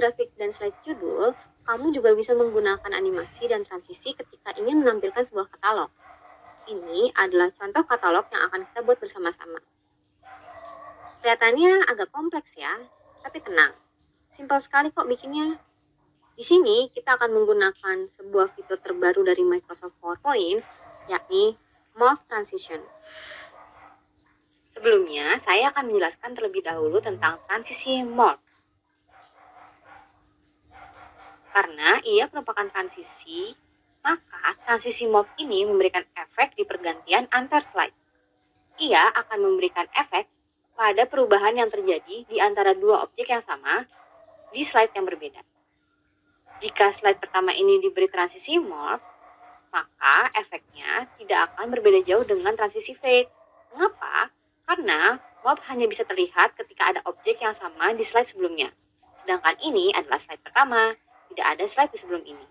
grafik dan slide judul, kamu juga bisa menggunakan animasi dan transisi ketika ingin menampilkan sebuah katalog. Ini adalah contoh katalog yang akan kita buat bersama-sama. Kelihatannya agak kompleks ya, tapi tenang. Simpel sekali kok bikinnya. Di sini kita akan menggunakan sebuah fitur terbaru dari Microsoft PowerPoint, yakni Morph Transition. Sebelumnya, saya akan menjelaskan terlebih dahulu tentang transisi morph. Karena ia merupakan transisi, maka transisi morph ini memberikan efek di pergantian antar slide. Ia akan memberikan efek pada perubahan yang terjadi di antara dua objek yang sama di slide yang berbeda. Jika slide pertama ini diberi transisi morph, maka efeknya tidak akan berbeda jauh dengan transisi fade. Mengapa? Karena morph hanya bisa terlihat ketika ada objek yang sama di slide sebelumnya. Sedangkan ini adalah slide pertama, tidak ada slide di sebelum ini.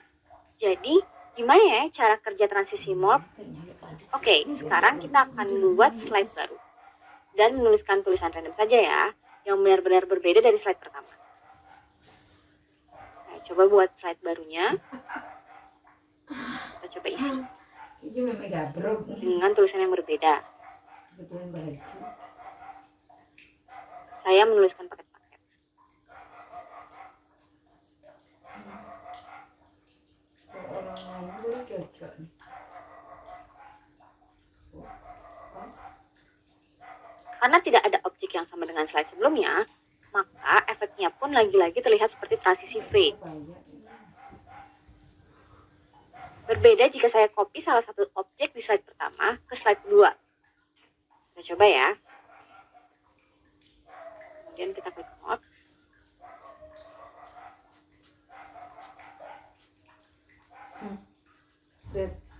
Jadi, gimana ya cara kerja transisi morph? Oke, sekarang kita akan membuat slide baru. Dan menuliskan tulisan random saja ya, yang benar-benar berbeda dari slide pertama. Nah, coba buat slide barunya. Kita coba isi dengan tulisan yang berbeda. Saya menuliskan paket-paket. Karena tidak ada objek yang sama dengan slide sebelumnya, maka efeknya pun lagi-lagi terlihat seperti transisi fade. Berbeda jika saya copy salah satu objek di slide pertama ke slide kedua. Kita coba ya. Kemudian kita klik morph.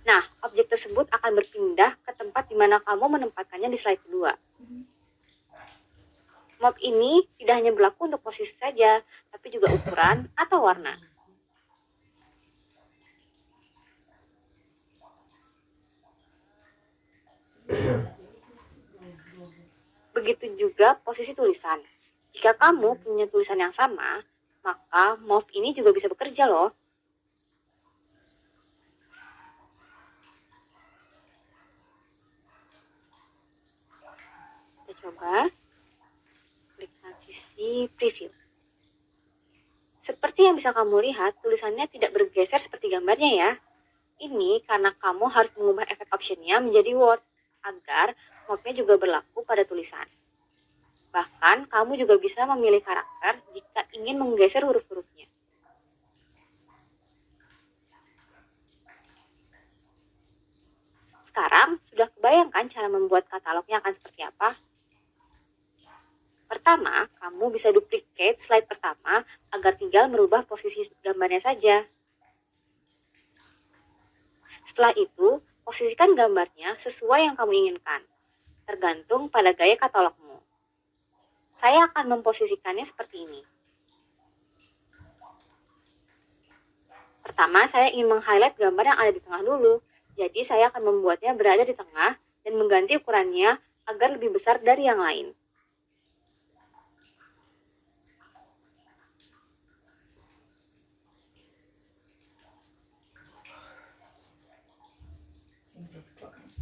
Nah, objek tersebut akan berpindah ke tempat di mana kamu menempatkannya di slide kedua. Morph ini tidak hanya berlaku untuk posisi saja, tapi juga ukuran atau warna. Begitu juga posisi tulisan. Jika kamu punya tulisan yang sama, maka morph ini juga bisa bekerja loh. Kita coba klik transisi preview. Seperti yang bisa kamu lihat, tulisannya tidak bergeser seperti gambarnya ya. Ini karena kamu harus mengubah efek optionnya menjadi word, agar morphnya juga berlaku pada tulisan. Bahkan, kamu juga bisa memilih karakter jika ingin menggeser huruf-hurufnya. Sekarang, sudah kebayangkan cara membuat katalognya akan seperti apa? Pertama, kamu bisa duplicate slide pertama agar tinggal merubah posisi gambarnya saja. Setelah itu, posisikan gambarnya sesuai yang kamu inginkan, tergantung pada gaya katalogmu. Saya akan memposisikannya seperti ini. Pertama, saya ingin meng-highlight gambar yang ada di tengah dulu. Jadi, saya akan membuatnya berada di tengah dan mengganti ukurannya agar lebih besar dari yang lain.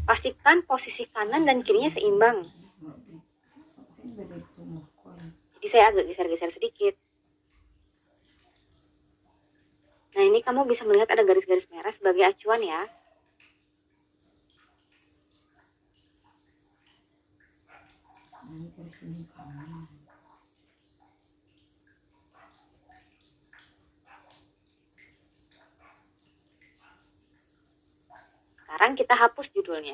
Pastikan posisi kanan dan kirinya seimbang. Jadi saya agak geser-geser sedikit. Nah, ini kamu bisa melihat ada garis-garis merah sebagai acuan ya. Sekarang kita hapus judulnya.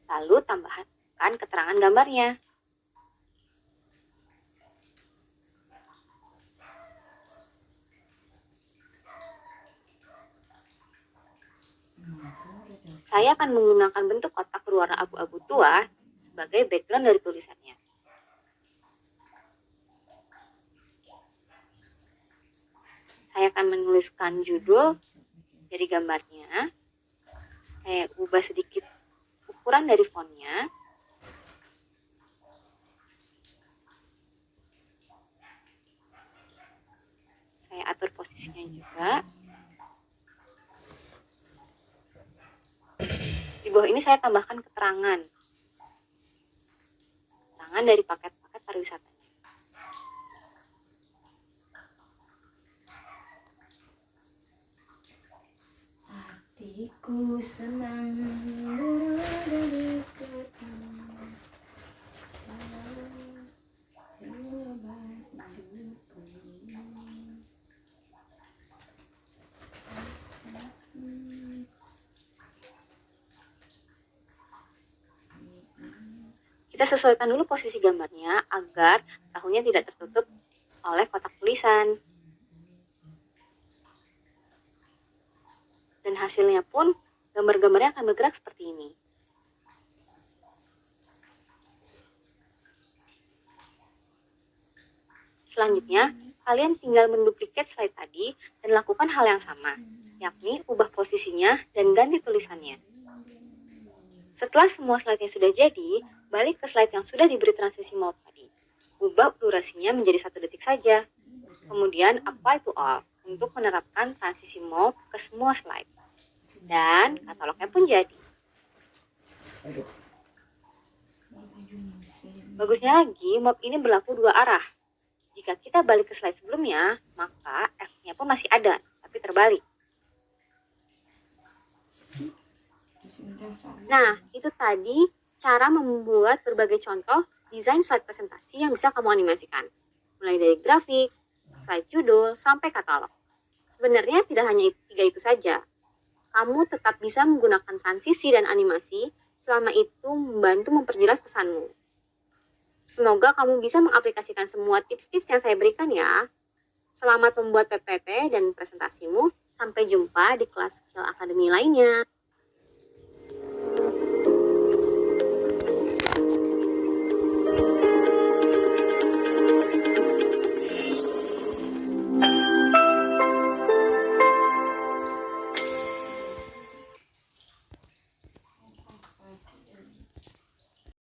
Lalu tambahkan keterangan gambarnya. Saya akan menggunakan bentuk kotak berwarna abu-abu tua sebagai background dari tulisannya. Saya akan menuliskan judul dari gambarnya. Saya ubah sedikit ukuran dari fontnya. atur posisinya juga. Di bawah ini saya tambahkan keterangan dari paket-paket pariwisata. Hatiku senang Kita sesuaikan dulu posisi gambarnya agar tahunya tidak tertutup oleh kotak tulisan. Dan hasilnya pun gambar-gambarnya akan bergerak seperti ini. Selanjutnya, kalian tinggal menduplikat slide tadi dan lakukan hal yang sama, yakni ubah posisinya dan ganti tulisannya. Setelah semua slide-nya sudah jadi, balik ke slide yang sudah diberi transisi mode tadi. Ubah durasinya menjadi 1 detik saja. Kemudian apply to all untuk menerapkan transisi mode ke semua slide. Dan katalognya pun jadi. Bagusnya lagi, mode ini berlaku 2 arah. Jika kita balik ke slide sebelumnya, maka F-nya pun masih ada, tapi terbalik. Nah, itu tadi cara membuat berbagai contoh desain slide presentasi yang bisa kamu animasikan. Mulai dari grafik, slide judul, sampai katalog. Sebenarnya tidak hanya 3 itu saja. Kamu tetap bisa menggunakan transisi dan animasi selama itu membantu memperjelas pesanmu. Semoga kamu bisa mengaplikasikan semua tips-tips yang saya berikan ya. Selamat membuat PPT dan presentasimu. Sampai jumpa di kelas Skill Academy lainnya.